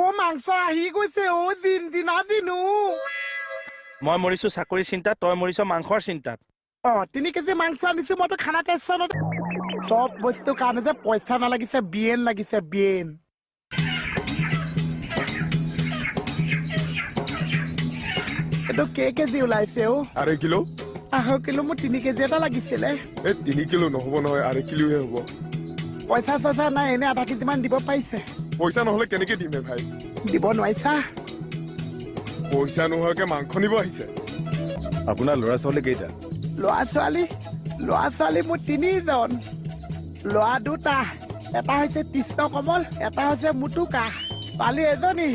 ও মাংস আহি গৈছে ও জিনা জিনু মই মৰিছো চাকৰি চিন্তাত তই মৰিছ মাংসৰ চিন্তাত 3 কেজি মাংস আনিছো মইতো খানা টেনশ্যনত সব বস্তু কাৰণে যে পইচা নালাগিছে বিয়েন লাগিছে বিয়েন এটো কেজি ওলাইছে ও 2.5 কিলো আঢ়ৈ কিলো মোৰ 3 কেজি এটা লাগিছিলে 3 কিলো নহব নহয় 2.5 কিলোহে হ'ব পইচা চইচা নাই এনে 0.5 কেজি মান দিব পাৰিছে পইচা নহলে কেনেকে দিমে ভাই দিব নোৱাৰিছা পইচা নোহোৱাকে মাংস নিব আহিছে আপোনাৰ ল'ৰা ছোৱালী কেইটা ল'ৰা ছোৱালী মোৰ 3জন ল'ৰা 2টা এটা হৈছে কৃষ্ণ কমল এটা হৈছে মুটুকা ছোৱালী এজনী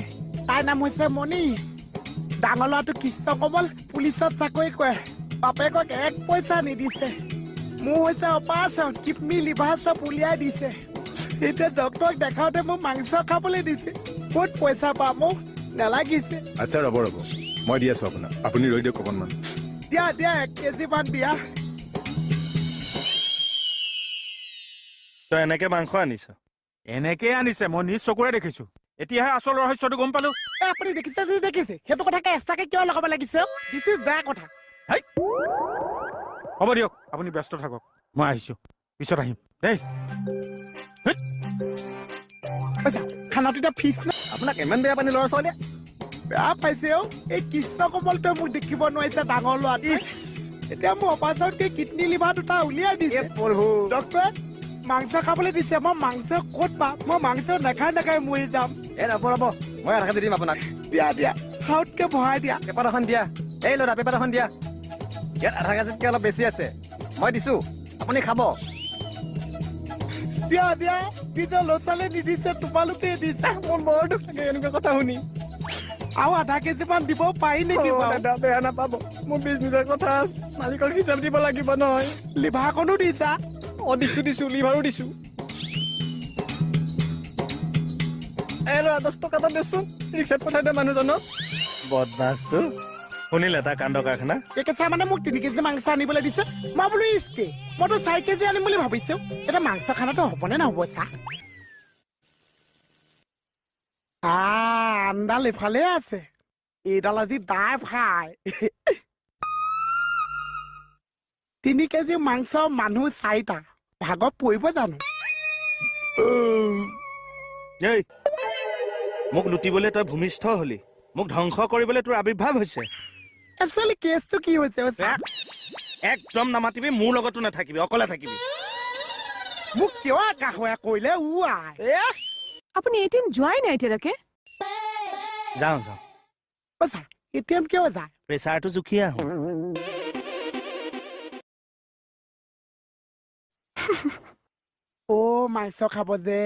তাইৰ নাম হৈছে মণি ডাঙৰ ল'ৰাটো কৃষ্ণ কমল পুলিচত চাকৰি কৰে বাপেকক 1 পইচা নিদিছে মোৰ হৈছে অপাৰেশ্যন কিডনী লিভাৰ চব উলিয়াই দিছে এতিয়া ডক্তৰক দেখাওঁতে মোক মাংস খাবলৈ দিছে বহুত পইচা পাম মোক নালাগিছে আচ্ছা ৰ'ব মই দি আছো আপোনাক আপুনি ৰৈ দিয়ক অকণমান দিয়া 1 কেজি মান দিয়া তই এনেকে মাংস আনিছ এনেকে আনিছে মই নিজ চকুৰে দেখিছো এতিয়াহে আচল ৰহস্যটো গম পালো আপুনি দেখিছে সেইটো কথাকে এক্সট্ৰাকে কিয় লগাব লাগিছে দিছ ইজ বেয়া কথা হ'ব দিয়ক আপুনি ব্যস্ত থাকক মই আহিছো পিছত আহিম দেই খানাটো এতিয়া ফিজ না আপোনাক ইমান বেয়া পানী ল'ৰা ছোৱালীয়ে বেয়া পাইছে এই কৃষ্ণ কমলটোৱে মোক দেখিব নোৱাৰিছে ডাঙৰ ল'ৰা এতিয়া মোৰ অপাৰেশ্যন কৰি কিডনী লিভাৰ 2টা উলিয়াই দিছে ডক্টৰে মাংস খাবলৈ দিছে মই মাংস ক'ত পাম মই মাংস নাখাই মৰি যাম ৰ'ব মই 1 কেজি দিম আপোনাক দিয়া খাওঁতকে ভৰাই দিয়া পেপাৰ এখন দিয়া এই ল'ৰা পেপাৰ এখন দিয়া ইয়াত 1/2 কেজিতকৈ অলপ বেছি আছে মই দিছো আপুনি খাব দিয়া নিজৰ ল'ৰা ছোৱালী নিদিছে তোমালোকে দিছা মোৰ বৰ দুখ লাগে এনেকুৱা কথা শুনি আৰু 0.5 কেজি মান দিব পাৰি নেকি দাদা বেয়া নাপাব মোৰ বিজনেছৰ কথা আছে মালিকৰ হিচাপ দিব লাগিব নহয় লিভাৰখনো দিছা দিছো লিভাৰো দিছো এই ল'ৰা 10 টকা এটা দেচোন ৰিক্সাত পঠাই দে মানুহজনক বদমাছটো শুনিলে তাৰ কাণ্ড কাৰখানা একেচা মানে মোক 3 কেজি মাংস আনিবলৈ দিছে মই বোলো ইস্কে মইতো 4 কেজি আনিম বুলি ভাবিছো এটা মাংস খানাটো হ'বনে নহ'ব চা আন্দাল এফালে আছে এইডাল আজি দাই ভাই 3 কেজি মাংস মানুহ 4টা ভাগত পৰিব জানো এই মোক লুটিবলৈ তই ভূমিষ্ঠ হলি মোক ধ্বংস কৰিবলৈ তোৰ আবিৰ্ভাৱ হৈছে একচুৱেলি কেছটো কি হৈছে একদম নামাতিবি মোৰ লগতো নাথাকিবি অকলে থাকিবি মোক কিয় কাহয়া কৰিলে আপুনি এটিএম যোৱাই নাই এতিয়ালৈকে যাওঁ এটিএম কিয় যায় প্ৰেচাৰটো জুখি আহোঁ মাংস খাব যে